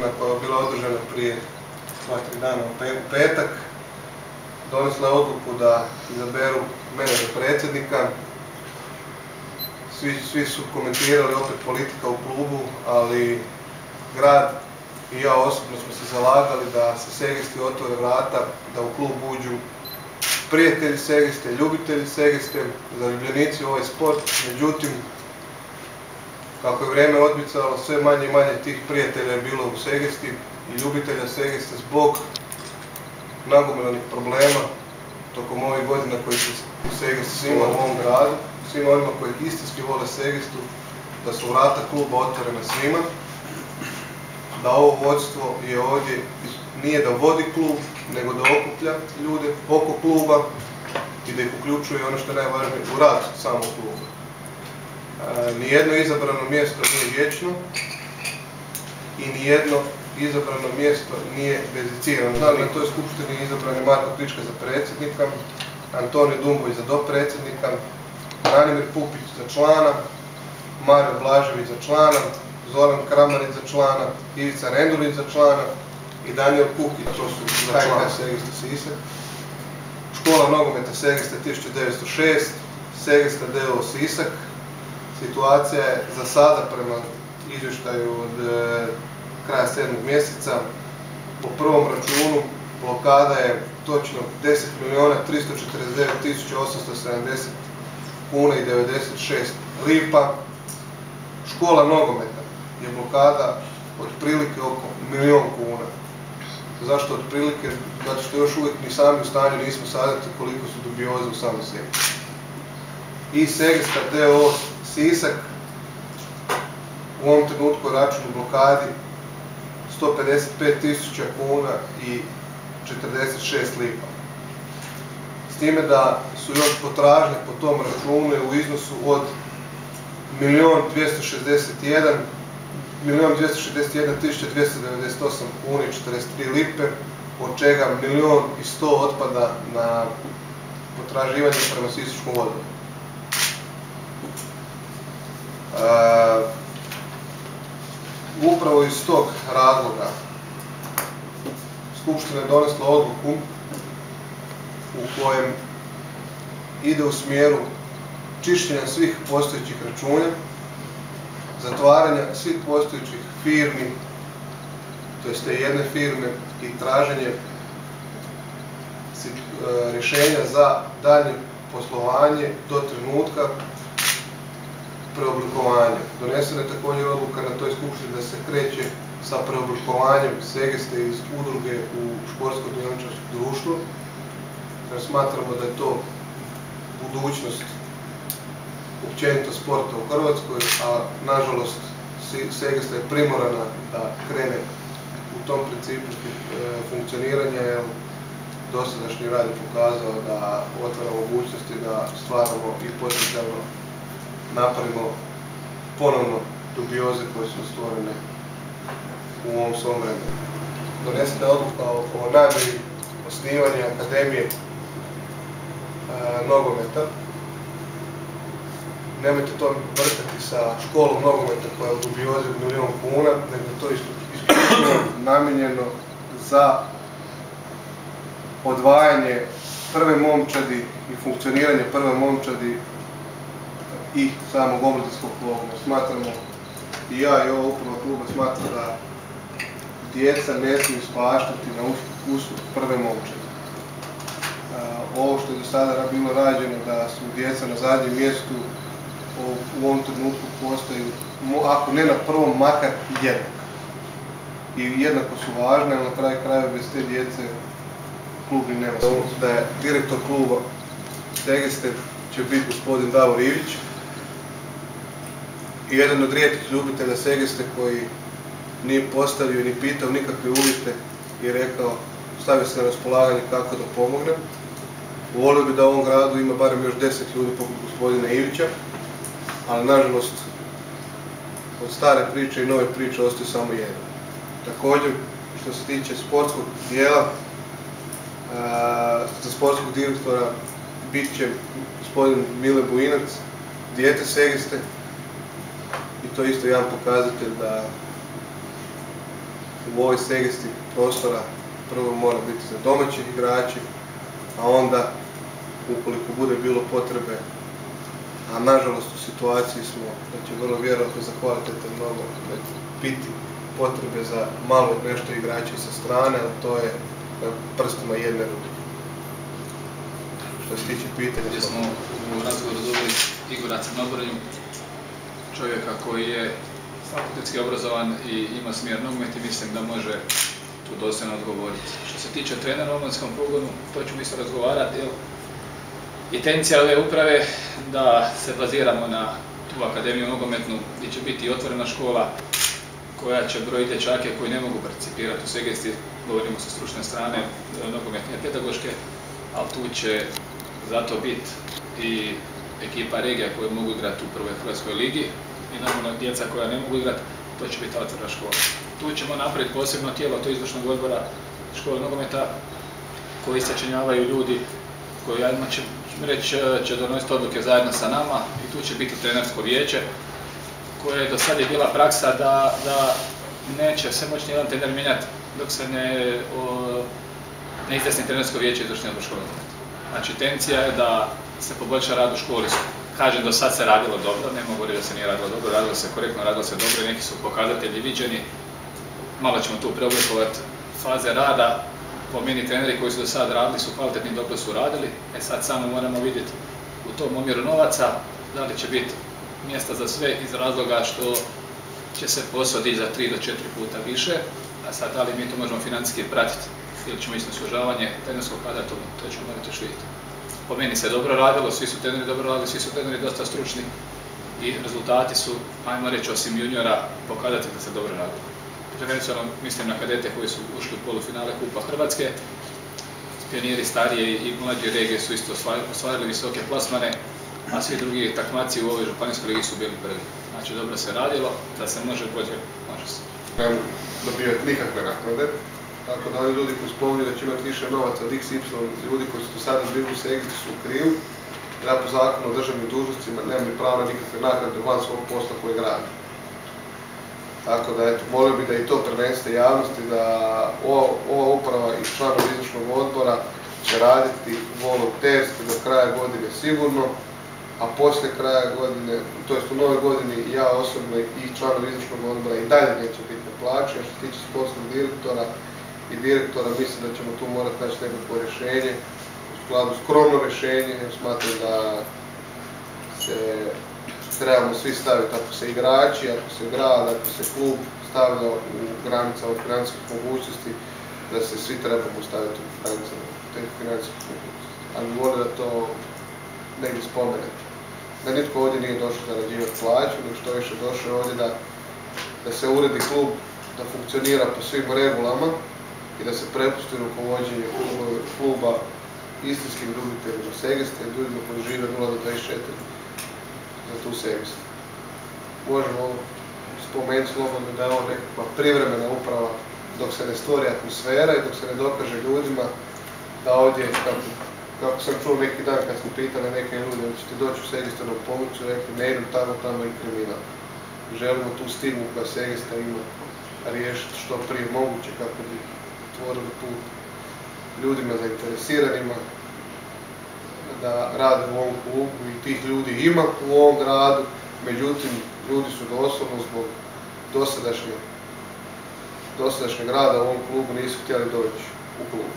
skupština koja je bila održana prije 2-3 dana u petak donesla je odluku da izaberu mene za predsjednika. Svi su komentirali opet politika u klubu, ali grad i ja osobno smo se zalagali da se Segesti otvore vrata, da u klub uđu prijatelji Segeste, ljubitelji Segeste, zaljubljenici u ovaj sport. Međutim, kako je vrijeme odmicalo, sve manje i manje tih prijatelja je bilo u Segesti i ljubitelja Segeste zbog nagomilanih problema tokom ovih godina koji se u Segesti svima u ovom gradu, svima onima koji istinski vole Segestu, da su vrata kluba otvorena svima, da ovo vodstvo je ovdje nije da vodi klub, nego da okuplja ljude oko kluba i da ih uključuje ono što je najvažnije u rad samog kluba. Nijedno izabrano mjesto nije vječno i nijedno izabrano mjesto nije bezicirano. Na toj skupštini izabran je Marko Krička za predsjednika, Antonij Dumbović za dopredsjednika, Branimir Pupić za člana, Mario Blažević za člana, Zoran Kramarić za člana, Ivica Rendulić za člana i Danijel Kukić, to su HNK Segesta Sisak. Škola nogometa Segesta 1906, Segesta d.o.o. Sisak. Situacija je za sada prema izvještaju od kraja 7. mjeseca po prvom računu blokada je točno 10.349.870 kuna i 96 lipa. Škola nogometa je blokada otprilike oko 1.000.000 kuna. Zašto otprilike? Zato što još uvijek ni sami u stanju nismo saznati koliko su dubioze u samoj Segesti. I Segesta d.o.o. Sisak u ovom trenutku je račun u blokadi 155.000 kuna i 46 lipa. S time da su još potražnje po tom računu u iznosu od 1.261.298 kuna i 43 lipe, od čega 1.100.000 otpada na potraživanje prema Sisačkom vodovodu. Upravo iz tog razloga skupština je donesla odluku u kojem ide u smjeru čišćenja svih postojećih računa, zatvaranja svih postojećih firmi, to jest te jedne firme, i traženje rješenja za daljnje poslovanje do trenutka preoblikovanja. Donesena je također odluka na toj skupštini da se kreće sa preoblikovanjem Segeste iz udruge u športsko dioničarsko društvo, jer smatramo da je to budućnost općenito sporta u Hrvatskoj, a nažalost Segesta je primorana da krene u tom principu funkcioniranja, jer dosadašnji rad je pokazao da otvara mogućnosti da stvaramo i potencijalno napravimo ponovno dubioze koje su stvorene u ovom svom vremenu. Donesena je odluka o namjeri osnivanja Akademije nogometa. Nemojte to vrtati sa školom nogometa koja je u dubiozi od 1.000.000 kuna, nego je to isključivo namijenjeno za odvajanje prve momčadi i funkcioniranje prve momčadi i samog omladinskog kluba. Smatramo, i ja i ova uprava kluba smatra da djeca ne smiju spaštati na uslugu prve momčadi. Ovo što je do sada bilo rađeno, da su djeca na zadnjem mjestu, u ovom trenutku postaju, ako ne na prvom, makar jednaka. I jednako su važne, ali na kraju krajeva bez te djece klub i nema smisla. Da je direktor kluba Segeste će biti gospodin Davor Ivić, i jedan od rijetkih ljubitelja Segeste koji nije postavio ni pitao nikakve uvjete i rekao, stavio se na raspolaganje kako da pomogne. Volio bi da u ovom gradu ima barem još 10 ljudi poput gospodina Ivića, ali nažalost od stare priče i nove priče ostaje samo jedan. Također, što se tiče sportskog dijela, za sportskog direktora bit će gospodin Mile Bujinac, dijete Segeste, i to je isto jedan pokazatelj da u ovoj Segesti prostora prvo mora biti za domaći igrači, a onda ukoliko bude bilo potrebe, a nažalost u situaciji smo da će vrlo vjerojatno za kvalitetan nogomet biti potrebe za malo nešto igrači sa strane, ali to je na prstima jedne ruke. Što se tiče pitanja... Gdje smo u razgovoru dobili Igora Crnobrnju, čovjeka koji je fakultetski obrazovan i ima smjer nogomet i mislim da može tu dostojno odgovoriti. Što se tiče trenera u omladinskom pogonu, to ćemo isto razgovarati, jer intencija ove uprave da se baziramo na tu akademiju nogometnu gdje će biti otvorena škola koja će brojiti dječake koji ne mogu participirati u Segesti, govorimo sa stručne strane, nogometne i pedagoške, ali tu će zato biti i ekipa regija koje mogu igrati u prvoj Hrvatskoj ligi i naravno djeca koja ne mogu igrati, to će biti otvorena škola. Tu ćemo napraviti posebno tijelo, to izvršnog odbora škole nogometa, koji sačinjavaju ljudi koji jedno će donositi odluke zajedno sa nama i tu će biti trenersko vijeće koje do sad je bila praksa da neće se moći nijedan trener mijenjati dok se ne izjasni trenersko vijeće i izvršni odbor škole nogometa. Znači, intencija je da se poboljša rad u školi. Kažem, do sad se radilo dobro, ne mogu reći da se nije radilo dobro, radilo se korektno, radilo se dobro i neki su pokazatelji viđeni. Malo ćemo tu preoblikovati faze rada. Po meni treneri koji su do sad radili su kvalitetni i dobro su radili. Sad samo moramo vidjeti u tom omjeru novaca da li će biti mjesta za sve iz razloga što će se posao dići za 3 do 4 puta više. A sad da li mi to možemo financijski pratiti ili ćemo ići na sužavanje trenerskog kadra, to ćemo morati još vidjeti. Po meni se dobro radilo, svi su treneri dobro radili, svi su treneri dosta stručni i rezultati su, ajmo reći, osim juniora, pokazati da se dobro radilo. Prvenstveno mislim na kadete koji su ušli u polufinale Kupa Hrvatske. Pioniri starije i mlađe regije su isto ostvarili visoke plasmane, a svi drugi takmaci u ovoj županijskoj ligi su bili prvi. Znači, dobro se radilo, da se može bolje, može se. Ne mogu dobivati nikakve naknade, tako da oni ljudi koji spominju da će imati više novaca od XY, ljudi koji su do sada bili u Segesti su u krivu, ja po zakonu o državnim dužnostima nemaju pravo na nikakve naknade van svog posla koje radi. Tako da, eto, molio bih da i to prenesete javnosti, da ova uprava i članovi izvršnog odbora će raditi volonterski do kraja godine sigurno, a poslije kraja godine, to jest u nove godini, ja osobno i članovi izvršnog odbora i dalje neće biti na plaći, a što se tiče sportskog direktora i direktora, mislim da ćemo tu morati naći nekako rješenje, u skladu skromno rješenje, jer smatram da se trebamo svi staviti, ako se igrači, ako se grad, ako se klub stavlja u granicama od financijskih mogućnosti, da se svi trebamo staviti u granicama tih financijskih mogućnosti. Ali volio da to negdje spomenete. Da nitko ovdje nije došao zarađivati plaću, nego što više došao ovdje da se uredi klub, da funkcionira po svim regulama i da se prepusti rukovođenje kluba istinskim ljubiteljima Segeste, ljudima koji žive 0 do 24 za tu Segestu. Možemo spomenuti slobodno da je ovo nekakva privremena uprava dok se ne stvori atmosfera i dok se ne dokaže ljudima da ovdje, kako sam čuo neki dan kad smo pitali neke ljude da ćete doći u Segestu na pomoć, rekli ne idem tamo i kriminal. Želimo tu stigmu koja Segesta ima riješiti što prije moguće kako bi otvorili put ljudima zainteresiranima da rade u ovom klubu i tih ljudi ima u ovom gradu, međutim ljudi su doslovno zbog dosadašnjeg rada u ovom klubu nisu htjeli doći u klub.